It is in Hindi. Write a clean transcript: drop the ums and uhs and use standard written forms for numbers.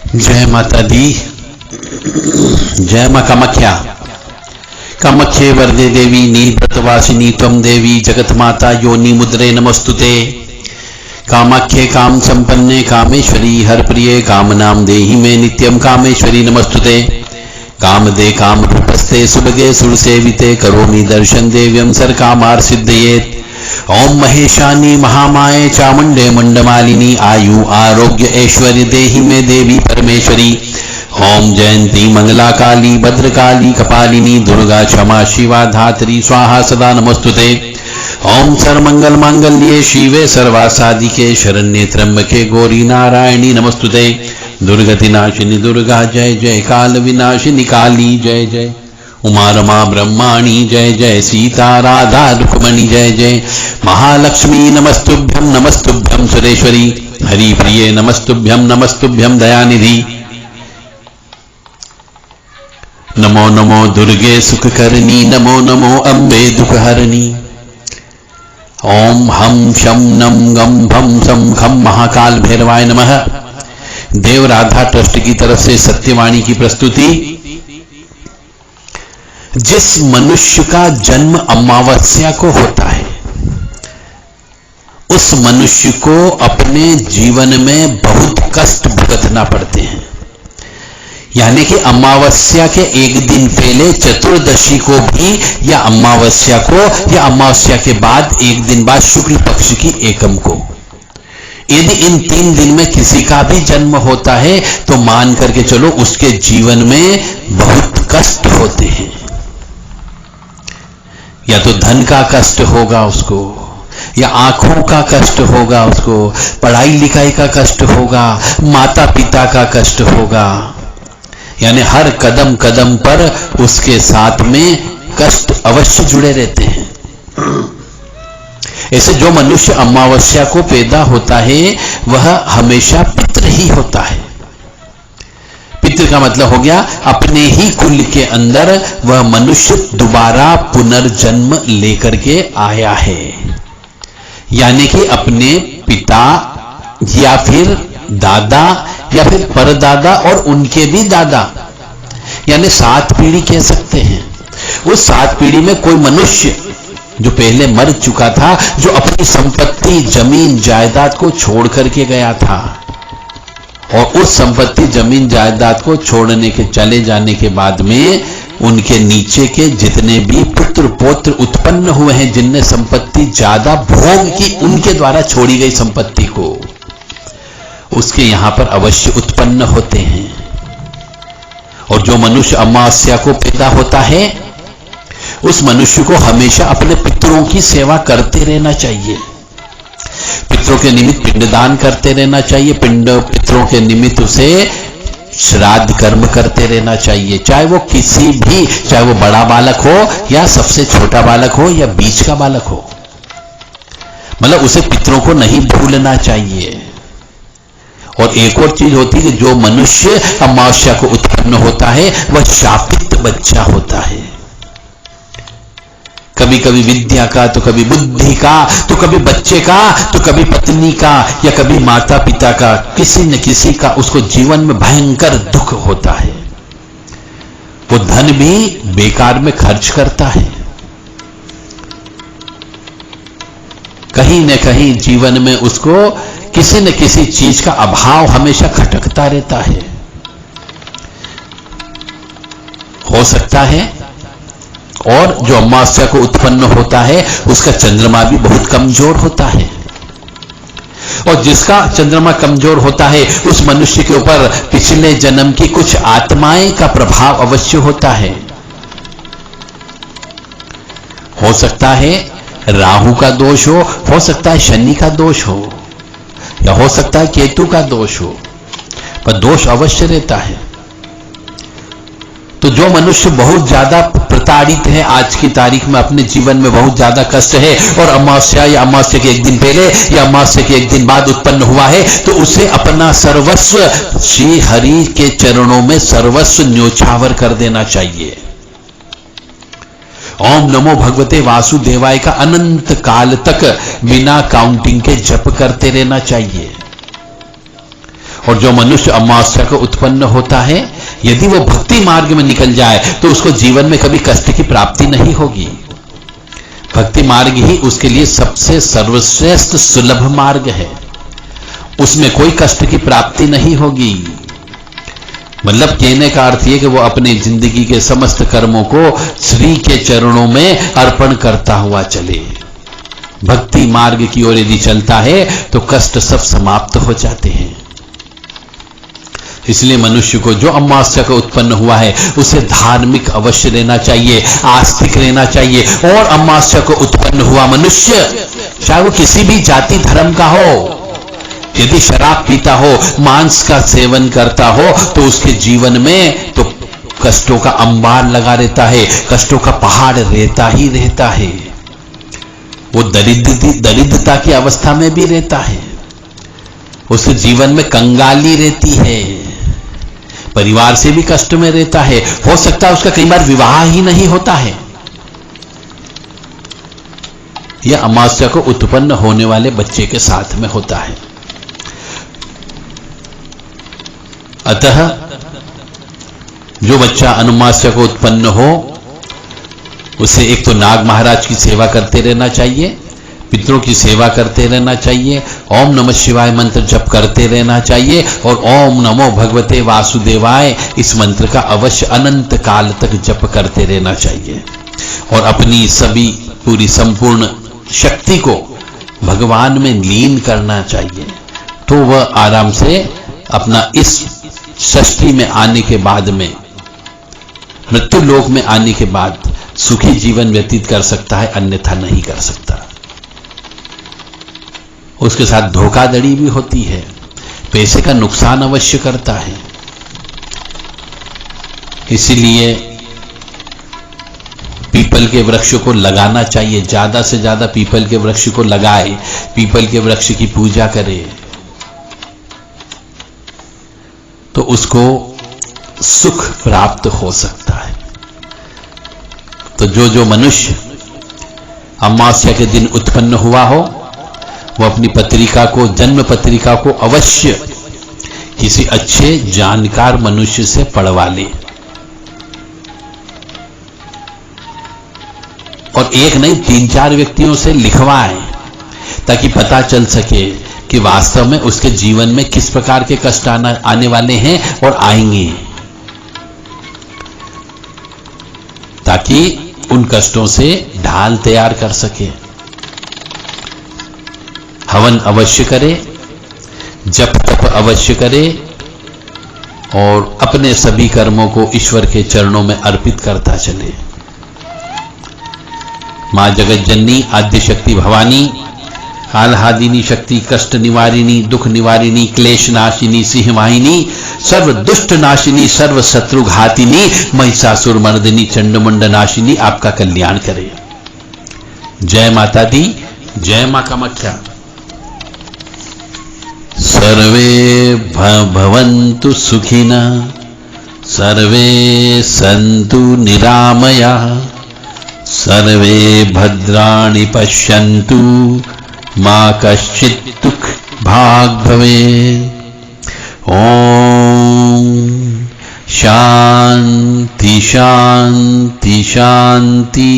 जय माता दी। जय मां कामाख्या। कामाख्ये वरदे देवी नीलव्रतवासिनी त्वं देवी जगत माता योनि मुद्रे नमस्तुते। कामाख्ये काम संपन्ने कामेश्वरी हर प्रिये कामनाम देहि मे नित्यम कामेश्वरी नमस्तुते। कामदे काम रूपस्ते सुभगे सुरसेविते करोमि दर्शन देव्यं सर्वकामार्थ सिद्धयेत्। ओम महेशानी महामाये चामुंडे मुंडमालिनी आयु आरोग्य ऐश्वर्य देहि में देवी परमेश्वरी। ओम जयंती मंगला काली भद्रकाली कपालिनी दुर्गा क्षमा शिवा धात्री स्वाहा सदा नमस्तुते। ओम सर्वमंगल मांगल्ये शिवे सर्वासादिके शरण्ये त्र्यंबके गौरी नारायणी नमस्तुते। दुर्गति नाशिनी दुर्गा जय जय काल विनाशिनी काली जय जय। उमा रमा ब्रह्माणी जय जय सीता राधा रुक्मणी जय जय। महालक्ष्मी नमस्तुभ्यं सुरेश्वरी हरि प्रिये नमस्तुभ्यं दयानिधि। नमो नमो दुर्गे सुखकरणी नमो नमो अम्बे दुखहरणी। ओम हम शम नम गम भम सम खम महाकाल भैरवाय नमः। देव राधा ट्रस्ट की तरफ से सत्यवाणी की प्रस्तुति। जिस मनुष्य का जन्म अमावस्या को होता है उस मनुष्य को अपने जीवन में बहुत कष्ट भुगतना पड़ते हैं। यानी कि अमावस्या के एक दिन पहले चतुर्दशी को भी या अमावस्या को या अमावस्या के बाद एक दिन बाद शुक्ल पक्ष की एकम को, यदि इन 3 दिन में किसी का भी जन्म होता है तो मान करके चलो उसके जीवन में बहुत कष्ट होते हैं। या तो धन का कष्ट होगा उसको, या आंखों का कष्ट होगा उसको, पढ़ाई लिखाई का कष्ट होगा, माता पिता का कष्ट होगा। यानी हर कदम कदम पर उसके साथ में कष्ट अवश्य जुड़े रहते हैं। ऐसे जो मनुष्य अमावस्या को पैदा होता है वह हमेशा पितृ ही होता है। पितृ का मतलब हो गया अपने ही कुल के अंदर वह मनुष्य दोबारा पुनर्जन्म लेकर के आया है। यानी कि अपने पिता या फिर दादा या फिर परदादा और उनके भी दादा, यानी 7 पीढ़ी कह सकते हैं। उस 7 पीढ़ी में कोई मनुष्य जो पहले मर चुका था, जो अपनी संपत्ति जमीन जायदाद को छोड़ करके गया था, और उस संपत्ति जमीन जायदाद को छोड़ने के चले जाने के बाद में उनके नीचे के जितने भी पुत्र पौत्र उत्पन्न हुए हैं, जिनने संपत्ति ज्यादा भोग की, उनके द्वारा छोड़ी गई संपत्ति को उसके यहां पर अवश्य उत्पन्न होते हैं। और जो मनुष्य अमावस्या को पैदा होता है उस मनुष्य को हमेशा अपने पितरों की सेवा करते रहना चाहिए। पितरों के निमित्त पिंडदान करते रहना चाहिए। पितरों के निमित्त उसे श्राद्ध कर्म करते रहना चाहिए। चाहे वो किसी भी, चाहे वो बड़ा बालक हो या सबसे छोटा बालक हो या बीच का बालक हो, मतलब उसे पितरों को नहीं भूलना चाहिए। और एक और चीज होती है कि जो मनुष्य अमावस्या को उत्पन्न होता है वह शापित बच्चा होता है। कभी कभी विद्या का, तो कभी बुद्धि का, तो कभी बच्चे का, तो कभी पत्नी का, या कभी माता पिता का, किसी न किसी का उसको जीवन में भयंकर दुख होता है। वो धन भी बेकार में खर्च करता है। कहीं न कहीं जीवन में उसको किसी न किसी चीज का अभाव हमेशा खटकता रहता है। हो सकता है और जो अमावस्या को उत्पन्न होता है उसका चंद्रमा भी बहुत कमजोर होता है, और जिसका चंद्रमा कमजोर होता है उस मनुष्य के ऊपर पिछले जन्म की कुछ आत्माएं का प्रभाव अवश्य होता है। हो सकता है राहु का दोष हो सकता है शनि का दोष हो, या हो सकता है केतु का दोष हो, पर दोष अवश्य रहता है। तो जो मनुष्य बहुत ज्यादा प्रताड़ित है आज की तारीख में, अपने जीवन में बहुत ज्यादा कष्ट है, और अमावस्या या अमावस्या के एक दिन पहले या अमावस्या के एक दिन बाद उत्पन्न हुआ है, तो उसे अपना सर्वस्व श्री हरि के चरणों में सर्वस्व न्योछावर कर देना चाहिए। ओम नमो भगवते वासुदेवाय का अनंत काल तक बिना काउंटिंग के जप करते रहना चाहिए। और जो मनुष्य अमावस्या को उत्पन्न होता है, यदि वो भक्ति मार्ग में निकल जाए तो उसको जीवन में कभी कष्ट की प्राप्ति नहीं होगी। भक्ति मार्ग ही उसके लिए सबसे सर्वश्रेष्ठ सुलभ मार्ग है, उसमें कोई कष्ट की प्राप्ति नहीं होगी। मतलब कहने का अर्थ यह कि वो अपनी जिंदगी के समस्त कर्मों को श्री के चरणों में अर्पण करता हुआ चले। भक्ति मार्ग की ओर यदि चलता है तो कष्ट सब समाप्त हो जाते हैं। इसलिए मनुष्य को जो अमावस्या को उत्पन्न हुआ है उसे धार्मिक अवश्य रहना चाहिए, आस्तिक रहना चाहिए। और अमावस्या को उत्पन्न हुआ मनुष्य, चाहे वो किसी भी जाति धर्म का हो, यदि शराब पीता हो, मांस का सेवन करता हो, तो उसके जीवन में तो कष्टों का अंबार लगा रहता है, कष्टों का पहाड़ रहता ही रहता है। वो दरिद्रता की अवस्था में भी रहता है, उसके जीवन में कंगाली रहती है, परिवार से भी कष्ट में रहता है। हो सकता है उसका कई बार विवाह ही नहीं होता है। यह अमावस्या को उत्पन्न होने वाले बच्चे के साथ में होता है। अतः जो बच्चा अमावस्या को उत्पन्न हो, उसे एक तो नाग महाराज की सेवा करते रहना चाहिए, पितरों की सेवा करते रहना चाहिए, ओम नमः शिवाय मंत्र जप करते रहना चाहिए, और ओम नमो भगवते वासुदेवाय इस मंत्र का अवश्य अनंत काल तक जप करते रहना चाहिए। और अपनी सभी पूरी संपूर्ण शक्ति को भगवान में लीन करना चाहिए, तो वह आराम से अपना इस षष्ठी में आने के बाद में, मृत्यु लोक में आने के बाद सुखी जीवन व्यतीत कर सकता है, अन्यथा नहीं कर सकता। उसके साथ धोखाधड़ी भी होती है, पैसे का नुकसान अवश्य करता है। इसीलिए पीपल के वृक्ष को लगाना चाहिए, ज्यादा से ज्यादा पीपल के वृक्ष को लगाए, पीपल के वृक्ष की पूजा करे, तो उसको सुख प्राप्त हो सकता है। तो जो मनुष्य अमावस्या के दिन उत्पन्न हुआ हो, वो अपनी पत्रिका को, जन्म पत्रिका को अवश्य किसी अच्छे जानकार मनुष्य से पढ़वा ले, और एक नहीं 3-4 व्यक्तियों से लिखवाए, ताकि पता चल सके कि वास्तव में उसके जीवन में किस प्रकार के कष्ट आने वाले हैं और आएंगे, ताकि उन कष्टों से ढाल तैयार कर सके। हवन अवश्य करे, जप तप अवश्य करे, और अपने सभी कर्मों को ईश्वर के चरणों में अर्पित करता चले। मां जगत जननी आद्य शक्ति भवानी, आह्लादिनी शक्ति, कष्ट निवारिणी, दुख निवारिणी, क्लेश नाशिनी, सिंहवाहिनी, सर्व दुष्ट नाशिनी, सर्व शत्रु घातिनी, महिषासुर मर्दिनी, चंडमुंड नाशिनी आपका कल्याण करे। जय माता दी, जय मां कामाख्या। सर्वे भवन्तु सुखिनः, सर्वे सन्तु निरामयाः, सर्वे भद्राणि पश्यन्तु, मां कश्चित् दुःख भाग् भवेत्। ओम शांति शांति शांति।